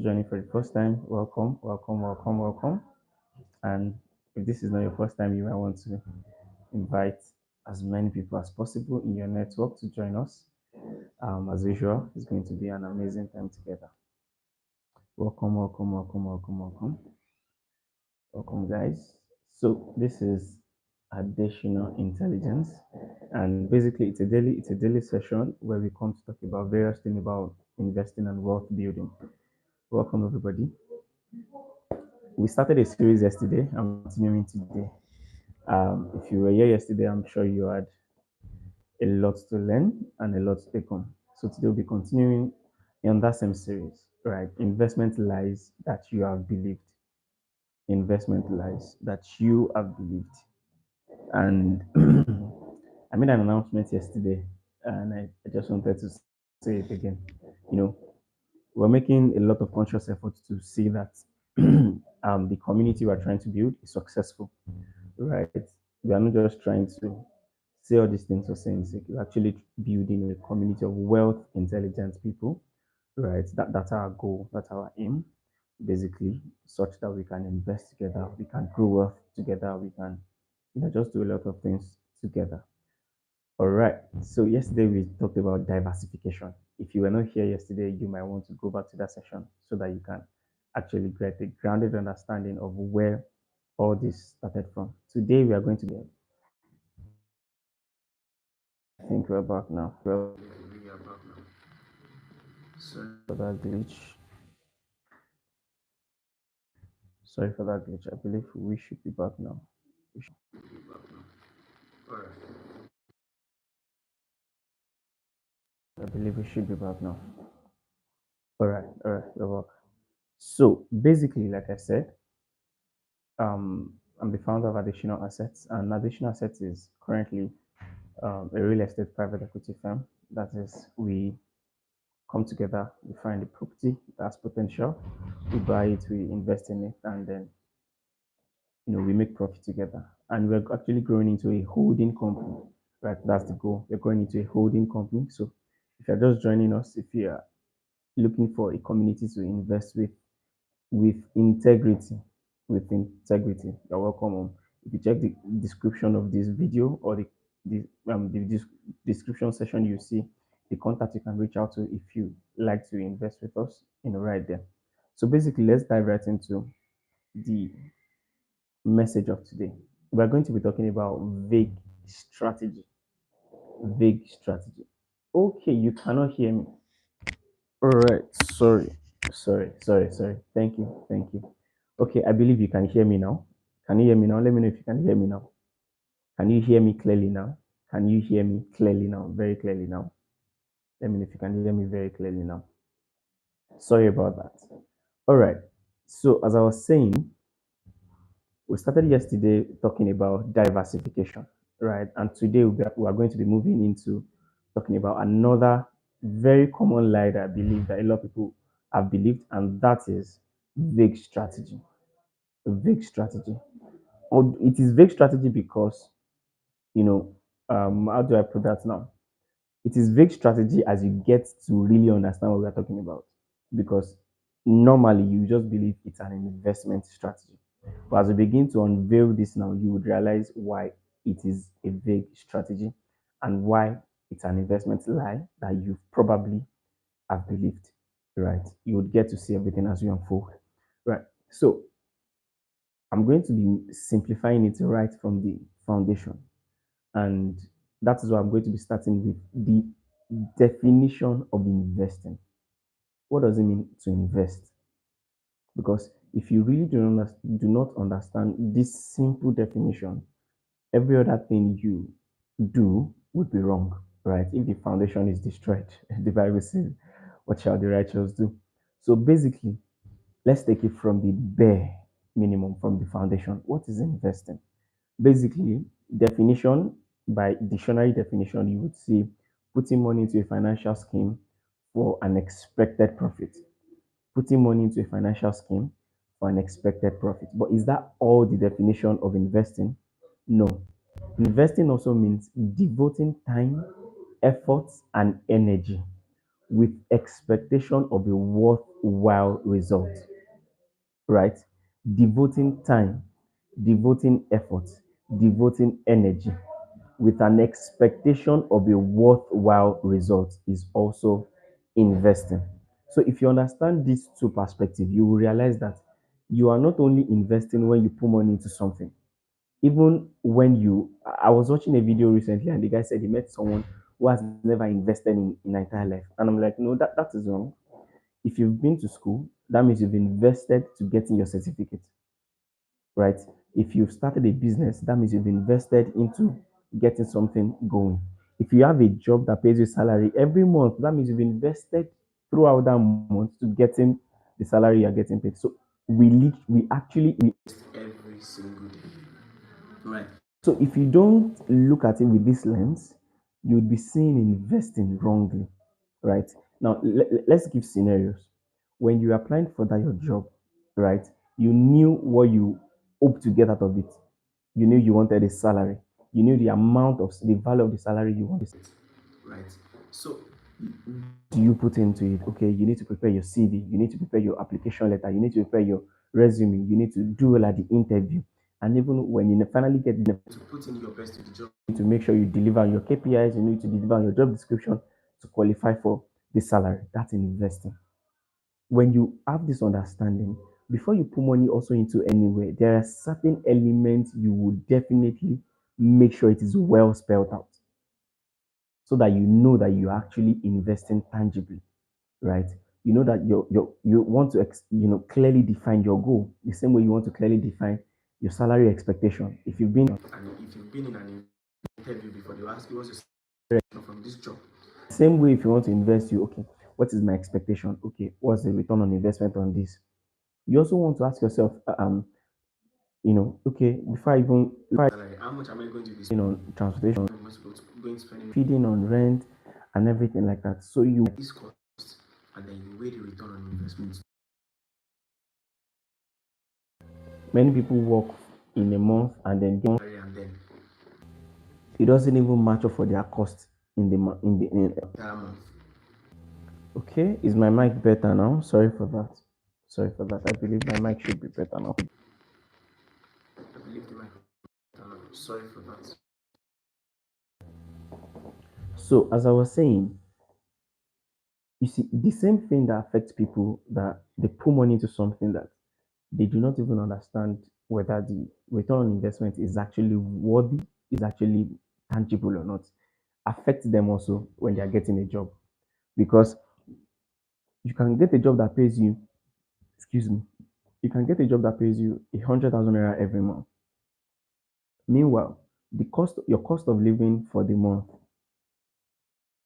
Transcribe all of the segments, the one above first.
joining for the first time, welcome, welcome, welcome, welcome. And if this is not your first time, you might want to invite as many people as possible in your network to join us. As usual, it's going to be an amazing time together. Welcome, welcome, welcome, welcome, welcome, welcome, guys. So this is additional intelligence, and basically it's a daily session where we come to talk about various things about investing and wealth building. Welcome, everybody. We started a series yesterday. I'm continuing today. If you were here yesterday, I'm sure you had a lot to learn and a lot to take on. So today we'll be continuing on that same series, right? Investment lies that you have believed. Investment lies that you have believed. And I made an announcement yesterday, and I just wanted to say it again. You know, we're making a lot of conscious efforts to see that the community we're trying to build is successful, right? We are not just trying to say all these things for saying sake. We're actually building a community of wealth intelligent people, right? That's our goal, that's our aim, basically, such that we can invest together, we can grow wealth together, we can, just do a lot of things together. All right. So yesterday we talked about diversification. If you were not here yesterday, you might want to go back to that session so that you can actually get a grounded understanding of where all this started from. Today we are going to get. I think we're back now. Well, sorry for that glitch. Sorry for that glitch. I believe we should be back now. We should be back now. All right. I believe we should be back now. All right, we're back. So basically, like I said, I'm the founder of Additional Assets, and Additional Assets is currently a real estate private equity firm. That is, we come together, we find a property that's potential, we buy it, we invest in it, and then we make profit together. And we're actually growing into a holding company, right? That's the goal. We're going into a holding company. So if you're just joining us, if you're looking for a community to invest with integrity, you're welcome. If you check the description of this video or the description section, you see the contact you can reach out to if you like to invest with us, right there. So basically, let's dive right into the message of today. We're going to be talking about vague strategy. Vague strategy. Okay, you cannot hear me. All right, sorry. Thank you. Okay, I believe you can hear me now. Can you hear me now? Let me know if you can hear me now. Can you hear me clearly now? Can you hear me clearly now? Very clearly now. Let me know if you can hear me very clearly now. Sorry about that. All right. So as I was saying, we started yesterday talking about diversification, right? And today we are going to be moving into talking about another very common lie that I believe that a lot of people have believed, and that is vague strategy. Vague strategy. Or it is vague strategy because, how do I put that now? It is vague strategy as you get to really understand what we are talking about. Because normally you just believe it's an investment strategy. But as we begin to unveil this now, you would realize why it is a vague strategy and why it's an investment lie that you probably have believed. Right? You would get to see everything as you unfold. Right. So I'm going to be simplifying it right from the foundation. And that is why I'm going to be starting with the definition of investing. What does it mean to invest? Because if you really do not understand this simple definition, every other thing you do would be wrong, right? If the foundation is destroyed, the Bible says, what shall the righteous do? So basically, let's take it from the bare minimum, from the foundation. What is investing? Basically, definition by dictionary definition, you would see putting money into a financial scheme for an expected profit. Putting money into a financial scheme for an expected profit. But is that all the definition of investing? No. Investing also means devoting time, effort, and energy with expectation of a worthwhile result, right? Devoting time, devoting effort, devoting energy with an expectation of a worthwhile result is also investing. So if you understand these two perspectives, you will realize that you are not only investing when you put money into something, even when you I was watching a video recently and the guy said he met someone who has never invested in her entire life. And I'm like, no, that is wrong. If you've been to school, that means you've invested to getting your certificate, right? If you've started a business, that means you've invested into getting something going. If you have a job that pays you salary every month, that means you've invested throughout that month to getting the salary you're getting paid. So we actually invest every single day, right? So if you don't look at it with this lens, you'd be seeing investing wrongly, right? Now let's give scenarios. When you applying for that your job, right? You knew what you hope to get out of it. You knew you wanted a salary. You knew the amount of the value of the salary you wanted, right? So do you put into it? Okay, you need to prepare your CV, you need to prepare your application letter, you need to prepare your resume, you need to do well at the interview. And even when you finally get the to put in your best to the job, you need to make sure you deliver on your KPIs, you need to deliver on your job description to qualify for the salary. That's investing. When you have this understanding, before you put money also into anywhere, there are certain elements you would definitely make sure it is well spelled out so that you know that you're actually investing tangibly, right? You know that you want to clearly define your goal the same way you want to clearly define your salary expectation. If you've been in an interview before, they'll ask you what's your expectation from this job. Same way, if you want to invest, you okay, what is my expectation? Okay, what's the return on investment on this? You also want to ask yourself, okay, before I even salary, how much am I going to be spending on transportation, am I going to spend feeding on rent and everything like that? So you this cost and then you weigh the return on investment. Many people work in a month and then it doesn't even match up for their cost in the entire month. Okay, is my mic better now? Sorry for that. Sorry for that. I believe my mic should be better now. I believe the mic is better now. Sorry for that. So as I was saying, you see, the same thing that affects people that they put money into something that they do not even understand whether the return on investment is actually worthy, is actually tangible or not, affects them also when they are getting a job. Because you can get a job that pays you, excuse me, you can get a job that pays you 100,000 naira every month. Meanwhile, your cost of living for the month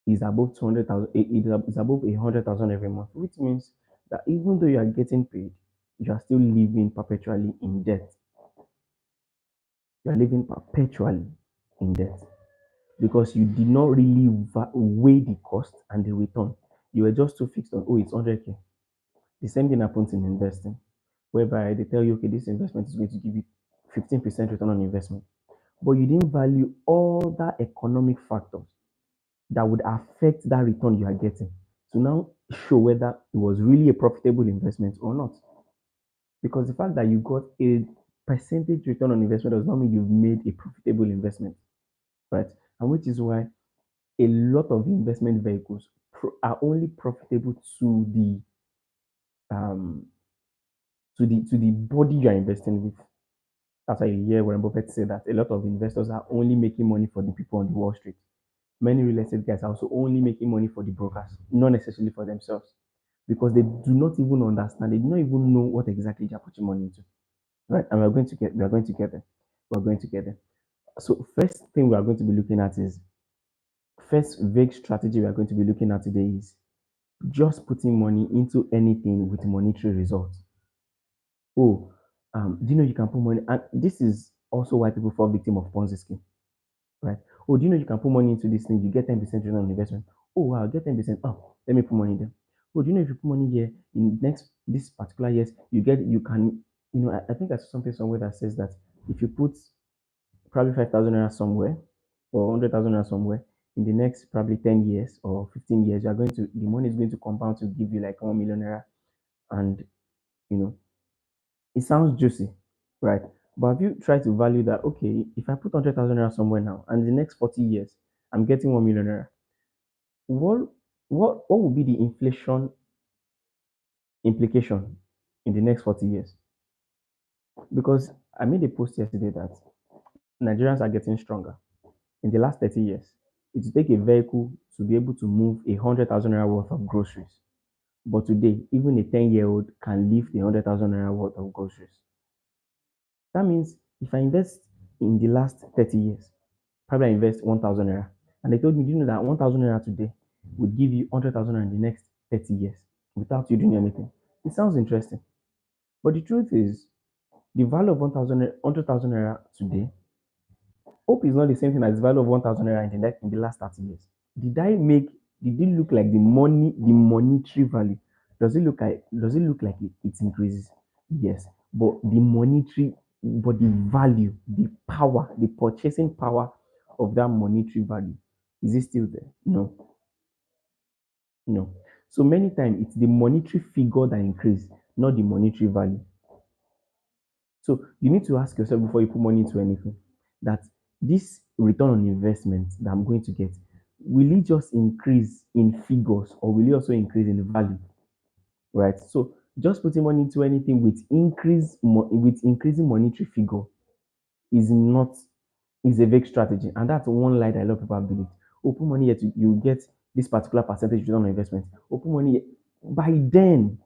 is above 200,000, is above 100,000 every month, which means that even though you are getting paid, you are still living perpetually in debt. You are living perpetually in debt because you did not really weigh the cost and the return. You were just too fixed on, oh, it's 100K. The same thing happens in investing, whereby they tell you, okay, this investment is going to give you 15% return on investment. But you didn't value all the economic factors that would affect that return you are getting to now show whether it was really a profitable investment or not. Because the fact that you got a percentage return on investment does not mean you've made a profitable investment, right? And which is why a lot of investment vehicles are only profitable um, to the body you are investing with. That's why you hear Warren Buffett say that a lot of investors are only making money for the people on the Wall Street. Many real estate guys are also only making money for the brokers, not necessarily for themselves, because they do not even understand. They do not even know what exactly they are putting money into, right? And we are going to get there. We are going to get there. So first thing we are going to be looking at is first vague strategy we are going to be looking at today is just putting money into anything with monetary results. Oh, do you know you can put money? And this is also why people fall victim of Ponzi scheme, right? Oh, do you know you can put money into this thing? You get 10% return on investment. Oh, wow, get 10%. Oh, let me put money there. Oh, do you know if you put money here in next this particular years, you can, I think I saw something somewhere that says that if you put probably 5,000 naira somewhere or 100,000 naira somewhere, in the next probably 10 years or 15 years, you're going to the money is going to compound to give you like 1 million naira. And you know, it sounds juicy, right? But have you tried to value that? Okay, if I put 100,000 naira somewhere now, and in the next 40 years, I'm getting 1 million naira. What what would be the inflation implication in the next 40 years? Because I made a post yesterday that Nigerians are getting stronger. In the last 30 years, it will take a vehicle to be able to move 100,000 naira worth of groceries. But today, even a 10-year-old can lift 100,000 naira worth of groceries. That means if I invest in the last 30 years, probably I invest 1,000 naira. And they told me, do you know that 1,000 naira today would give you 100,000 naira in the next 30 years without you doing anything? It sounds interesting. But the truth is, the value of 100,000 naira today, hope is not the same thing as the value of 1,000 naira in the last 30 years. Did I make, did it look like the money, the monetary value? Does it look like it increases? Yes. But the monetary, but the value, the power, the purchasing power of that monetary value, is it still there? No, no. So many times it's the monetary figure that increase, not the monetary value. So you need to ask yourself before you put money into anything that this return on investment that I'm going to get, will it just increase in figures or will it also increase in value? Right. So just putting money into anything with with increasing monetary figure is not is a vague strategy. And that's one lie that a lot of people have believed. Open money here to you get this particular percentage return on investment. Open money here. By then,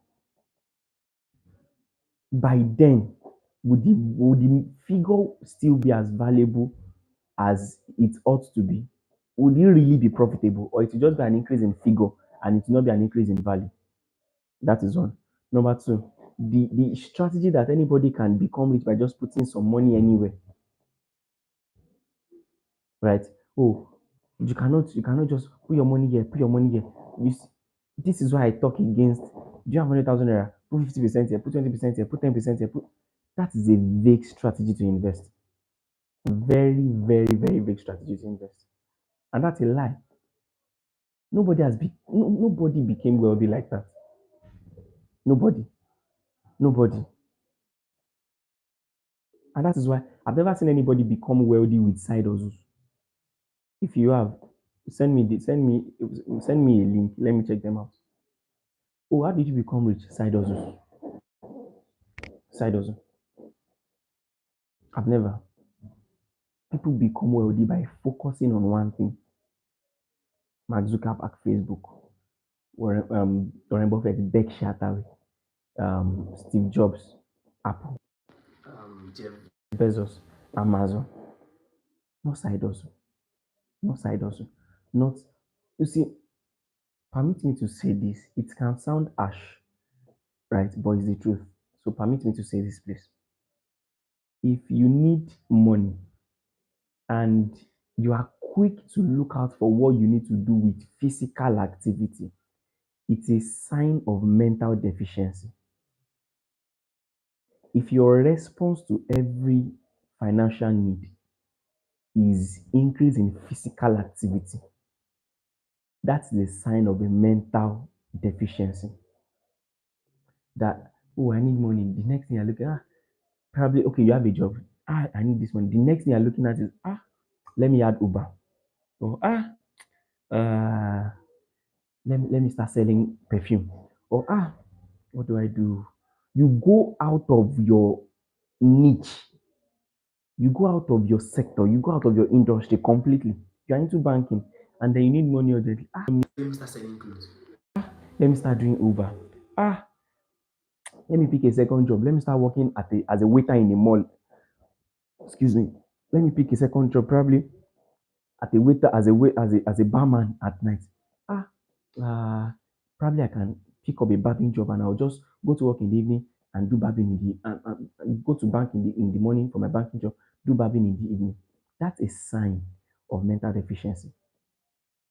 would the figure still be as valuable as it ought to be? Would it really be profitable, or it will just be an increase in figure and it will not be an increase in value? That is one. Number two, the strategy that anybody can become rich by just putting some money anywhere, right? Oh, you cannot just put your money here, put your money here. This is why I talk against. Do you have 100,000 naira? Put 50% here, put 20% here, put 10% here. That is a vague strategy to invest. Very, very, very vague strategy to invest, and that's a lie. Nobody became wealthy like that. Nobody, nobody, and that is why I've never seen anybody become wealthy with side hustles. If you have, send me a link. Let me check them out. Oh, how did you become rich? Side hustle. Side hustle. I've never. People become wealthy by focusing on one thing. Mark Zuckerberg, Facebook. Warren Buffett, Berkshire Hathaway. Steve Jobs, Apple. Jeff Bezos, Amazon. No side hustle. No side hustle. Not. You see, permit me to say this. It can sound harsh, right? But it's the truth. So permit me to say this, please. If you need money and you are quick to look out for what you need to do with physical activity, it's a sign of mental deficiency. If your response to every financial need is increase in physical activity, that's the sign of a mental deficiency. That, oh, I need money. The next thing you're looking at, probably, okay, you have a job. I need this money. The next thing you're looking at is, let me add Uber. Or, uh, let me start selling perfume. Or, what do I do? You go out of your niche, you go out of your sector, you go out of your industry completely. You're into banking and then you need money urgently. Let me start selling clothes. Let me start doing Uber. Ah, let me pick a second job. Let me start working as a waiter in a mall. Excuse me. Let me pick a second job, probably at a waiter as a barman at night. Ah, uh, Probably I can pick up a barbing job and I'll just go to work in the evening and do barbing in the and go to bank in the morning for my banking job, do barbing in the evening. That's a sign of mental deficiency.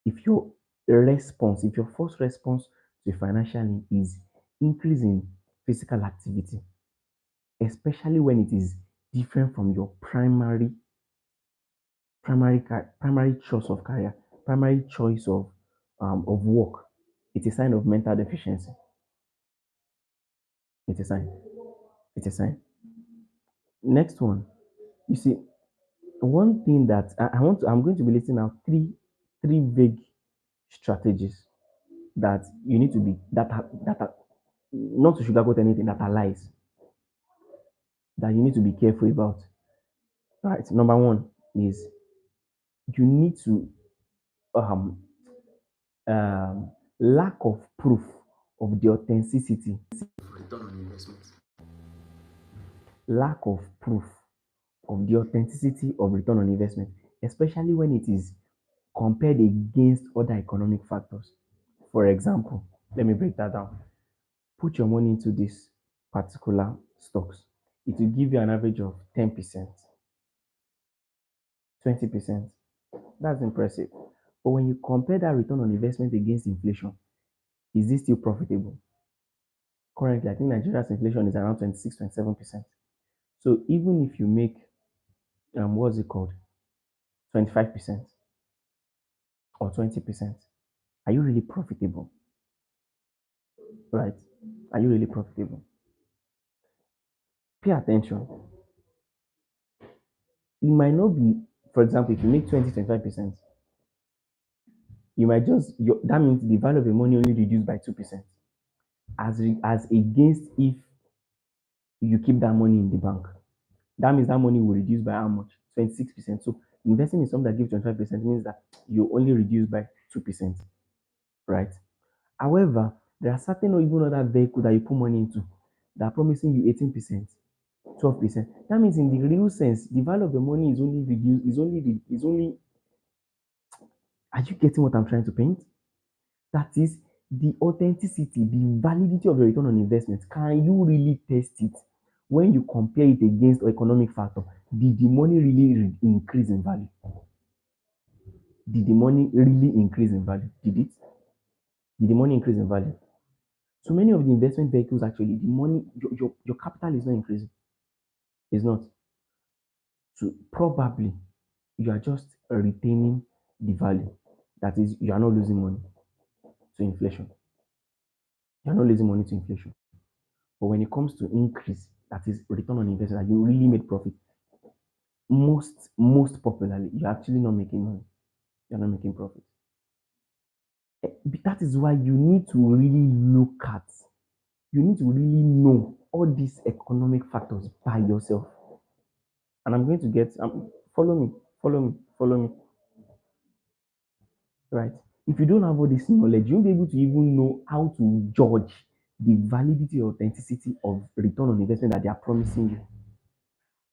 If if your first response to financial need is increasing physical activity, especially when it is different from your primary choice of career, primary choice of work, it's a sign of mental deficiency. It's a sign. It's a sign. Next one, you see, one thing that I'm going to be listing out three vague strategies that you need to be that are not to sugarcoat anything, that are lies, that you need to be careful about. Right. Number one is you need to um lack of proof of the authenticity. Return on investment. Lack of proof of the authenticity of return on investment, especially when it is compared against other economic factors. For example, let me break that down. Put your money into this particular stocks. It will give you an average of 10%, 20%. That's impressive. But when you compare that return on investment against inflation, is this still profitable? Currently, I think Nigeria's inflation is around 26, 27%. So even if you make, what's it called, 25% or 20%, are you really profitable? Right? Are you really profitable? Pay attention. It might not be, for example, if you make 20, 25%, you might just, that means the value of your money only reduced by 2%, as against if you keep that money in the bank. That means that money will reduce by how much? 26%. So investing in something that gives 25% means that you only reduce by 2%, right? However, there are certain or even other vehicles that you put money into that are promising you 18%, 12%. That means in the real sense, the value of your money is only reduced, is only, are you getting what I'm trying to paint? That is the authenticity, the validity of your return on investment. Can you really test it when you compare it against economic factor? Did the money really increase in value? Did the money really increase in value? Did it? Did the money increase in value? So many of the investment vehicles actually, the money, your capital is not increasing. It's not. So probably you are just retaining the value. That is, you are not losing money to inflation. You are not losing money to inflation. But when it comes to increase, that is return on investment, that you really made profit, most popularly, you're actually not making money. You're not making profit. That is why you need to really look at, you need to really know all these economic factors by yourself. And I'm going to get, follow me, follow me, follow me, right? If you don't have all this knowledge, you won't be able to even know how to judge the validity or authenticity of return on investment that they are promising you.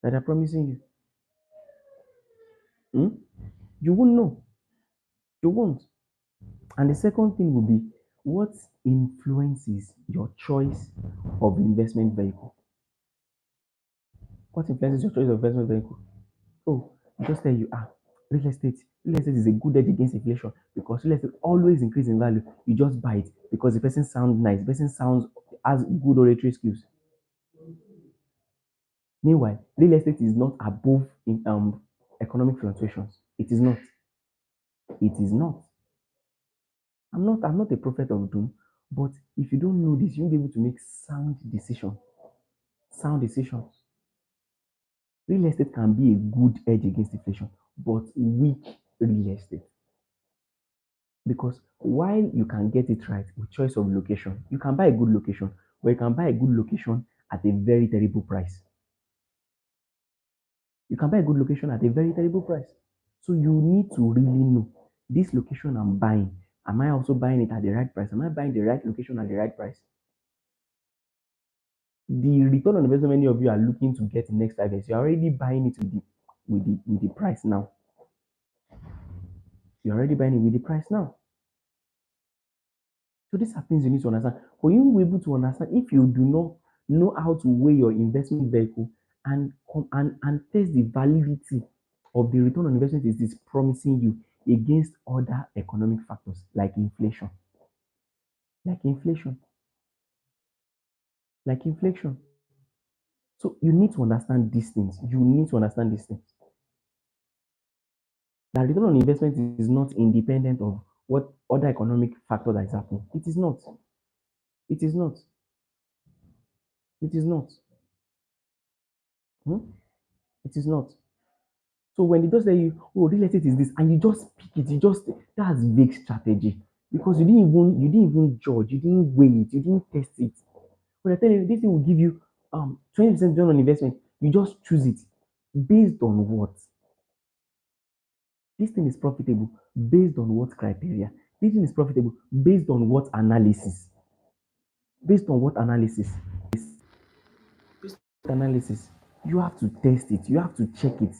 That they're promising you. Hmm? You won't know. You won't. And the second thing will be what influences your choice of investment vehicle? What influences your choice of investment vehicle? Oh, I just tell you, real estate. Real estate is a good edge against inflation because real estate always increase in value. You just buy it because the person sounds nice, the person sounds has good oratory skills. Meanwhile, real estate is not above in economic fluctuations. It is not. It is not. I'm not a prophet of doom, but if you don't know this, you'll be able to make sound decisions. Sound decisions. Real estate can be a good edge against inflation, but weak real estate. Because while you can get it right with choice of location, you can buy a good location, but you can buy a good location at a very terrible price. You can buy a good location at a very terrible price. So you need to really know this location I'm buying. Am I also buying it at the right price? Am I buying the right location at the right price? The return on investment many of you are looking to get in next 5 years, you're already buying it with the price now. You're already buying it with the price now. So these are things you need to understand. For you to be able to understand, if you do not know how to weigh your investment vehicle and and test the validity of the return on investment is this promising you against other economic factors like inflation, like inflation, like inflation. So you need to understand these things. You need to understand these things. That return on investment is not independent of what other economic factor that is happening. It is not. It is not. It is not. Hmm? It is not. So when they just tell you, oh, real estate is this, and you just pick it, you just that's vague strategy because you didn't even judge, you didn't weigh it, you didn't test it. When I tell you this thing will give you 20% return on investment, you just choose it based on what? This thing is profitable based on what criteria? This thing is profitable based on what analysis? Based on what analysis? Analysis. You have to test it. You have to check it.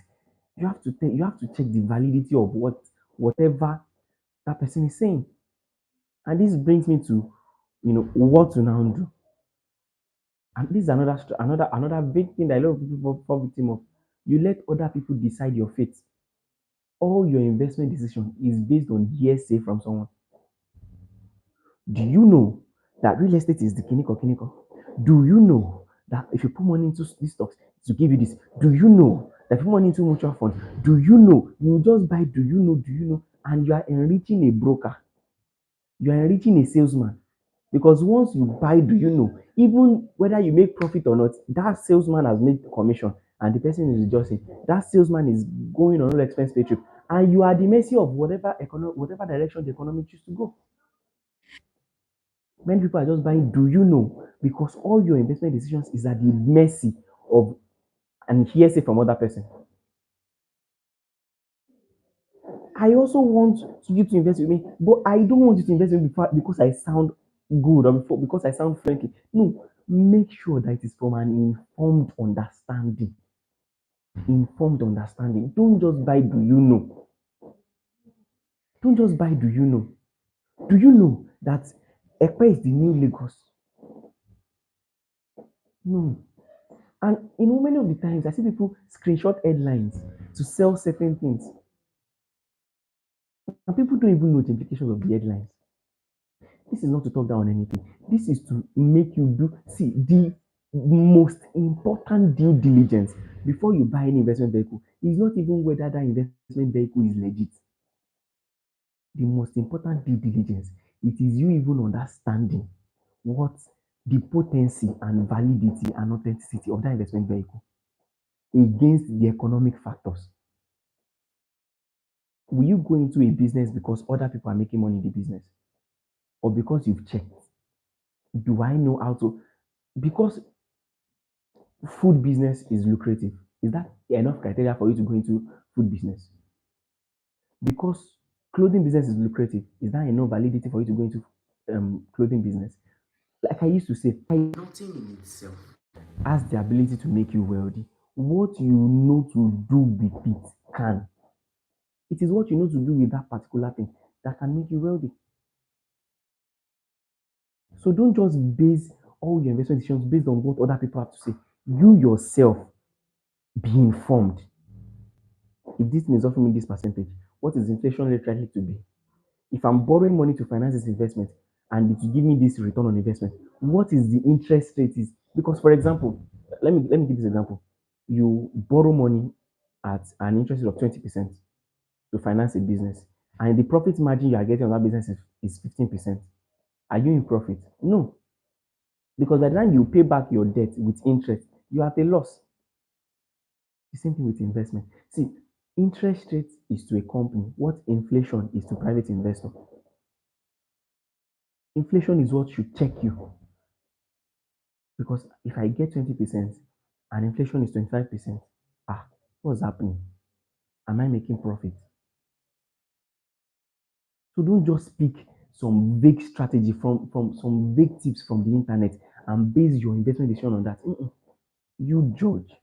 You have to check the validity of whatever that person is saying. And this brings me to what to now do. And this is another big thing that a lot of people fall victim of. You let other people decide your fate. All your investment decision is based on hearsay from someone. Do you know that real estate is the kiniko kiniko? Do you know that if you put money into these stocks to give you this? Do you know that if you put money into mutual fund? Do you know you just buy? Do you know? And you are enriching a broker. You are enriching a salesman. Because once you buy, do you know, even whether you make profit or not, that salesman has made commission and the person is rejoicing. That salesman is going on all expense pay trip, and you are at the mercy of whatever direction the economy choose to go. Many people are just buying, do you know, because all your investment decisions is at the mercy of and hearsay from other person. I also want you to invest with me, but I don't want you to invest with me because I sound good or because I sound friendly. No, make sure that it is from an informed understanding. Informed understanding. Don't just buy, do you know? Don't just buy, do you know? Do you know that Ekpe is the new Lagos? No. And many of the times I see people screenshot headlines to sell certain things, and people don't even know the implications of the headlines. This is not to talk down on anything. This is to make you see the most important due diligence before you buy any investment vehicle is not even whether that investment vehicle is legit. The most important due diligence, it is you even understanding what the potency and validity and authenticity of that investment vehicle against the economic factors. Will you go into a business because other people are making money in the business or because you've checked? Do I know how to? Because food business is lucrative. Is that enough criteria for you to go into food business? Because clothing business is lucrative, is that enough validity for you to go into clothing business? Like I used to say, nothing in itself has the ability to make you wealthy. What you know to do with it can. It is what you know to do with that particular thing that can make you wealthy. So don't just base all your investment decisions based on what other people have to say. You yourself be informed. If this thing is offering me this percentage, what is inflation rate likely to be? If I'm borrowing money to finance this investment and it will give me this return on investment, what is the interest rate is? Because for example, let me give this example. You borrow money at an interest rate of 20% to finance a business, and the profit margin you are getting on that business is 15%. Are you in profit? No, because by the time you pay back your debt with interest, you are at a loss. The same thing with investment. See, interest rate is to a company what inflation is to private investor. Inflation is what should check you because if I get 20% and inflation is 25%, what's happening? Am I making profit? So don't just pick some vague strategy from some vague tips from the internet and base your investment decision on that. You judge.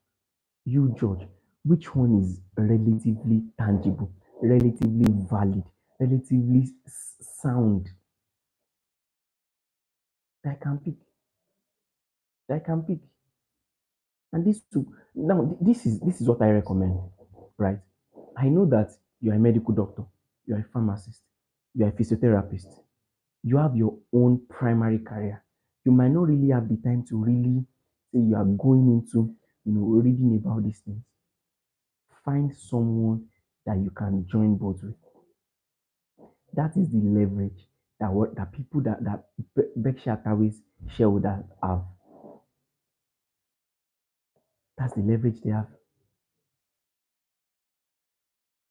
You judge which one is relatively tangible, relatively valid, relatively sound that I can pick. That I can pick. And this is what I recommend, right? I know that you're a medical doctor, you're a pharmacist, you're a physiotherapist, you have your own primary career. You might not really have the time to really say you are going into reading about these things. Find someone that you can join both with. That is the leverage that people that Berkshire Hathaway's shareholders have. That's the leverage they have.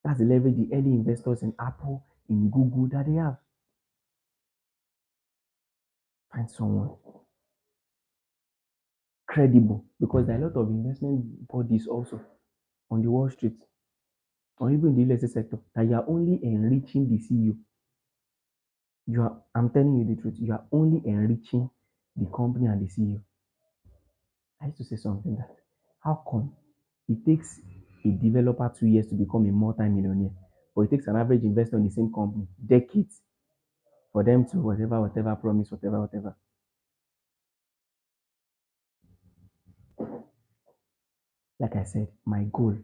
That's the leverage the early investors in Apple, in Google that they have. Find someone credible because there are a lot of investment bodies also on the Wall Street or even in the real estate sector that you are only enriching the CEO. I'm telling you the truth, you are only enriching the company and the CEO. I used to say something that how come it takes a developer 2 years to become a multi-millionaire, but it takes an average investor in the same company decades for them to whatever promise, whatever. Like I said, my goal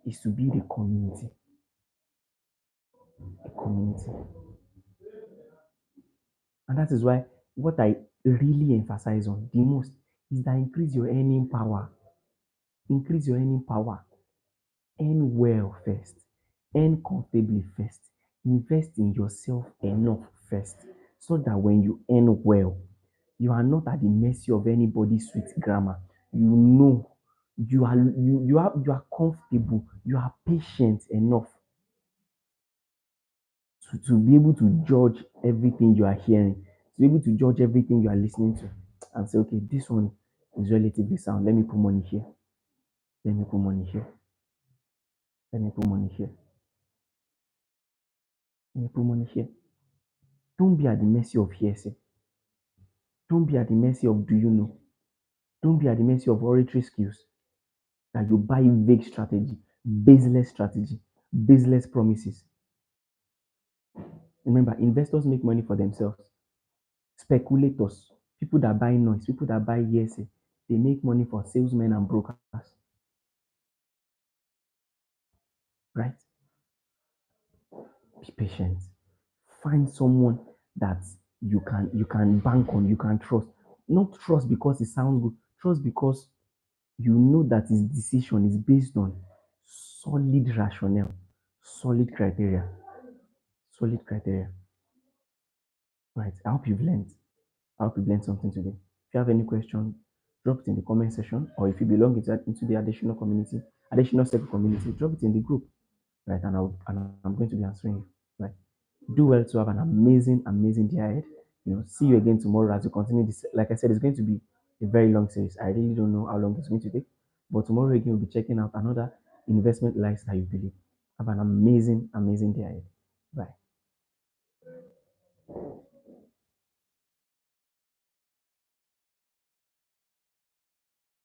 is to build a community. And that is why what I really emphasize on the most is that increase your earning power. Increase your earning power. Earn well first. Earn comfortably first. Invest in yourself enough first. So that when you earn well, you are not at the mercy of anybody's sweet grammar. You know you are comfortable, you are patient enough to be able to judge everything you are hearing, to be able to judge everything you are listening to, and say, okay, this one is relatively sound. Let me put money here. Let me put money here. Let me put money here. Let me put money here. Don't be at the mercy of hearsay. Don't be at the mercy of do you know. Don't be at the mercy of oratory skills that you buy baseless strategy, baseless promises. Remember, investors make money for themselves. Speculators, people that buy noise, people that buy hearsay, they make money for salesmen and brokers, right? Be patient. Find someone that you can bank on, you can trust. Not trust because it sounds good, trust because you know that his decision is based on solid rationale, solid criteria, solid criteria. Right. I hope you've learned something today. If you have any question, drop it in the comment section, or if you belong into the additional community, additional circle community, drop it in the group. Right. And I'm going to be answering you. Right. Do well to have an amazing day ahead. See you again tomorrow as we continue this. Like I said, it's going to be a very long series. I really don't know how long it's going to take, but tomorrow again we'll be checking out another investment lifestyle you believe. Have an amazing day ahead. Bye.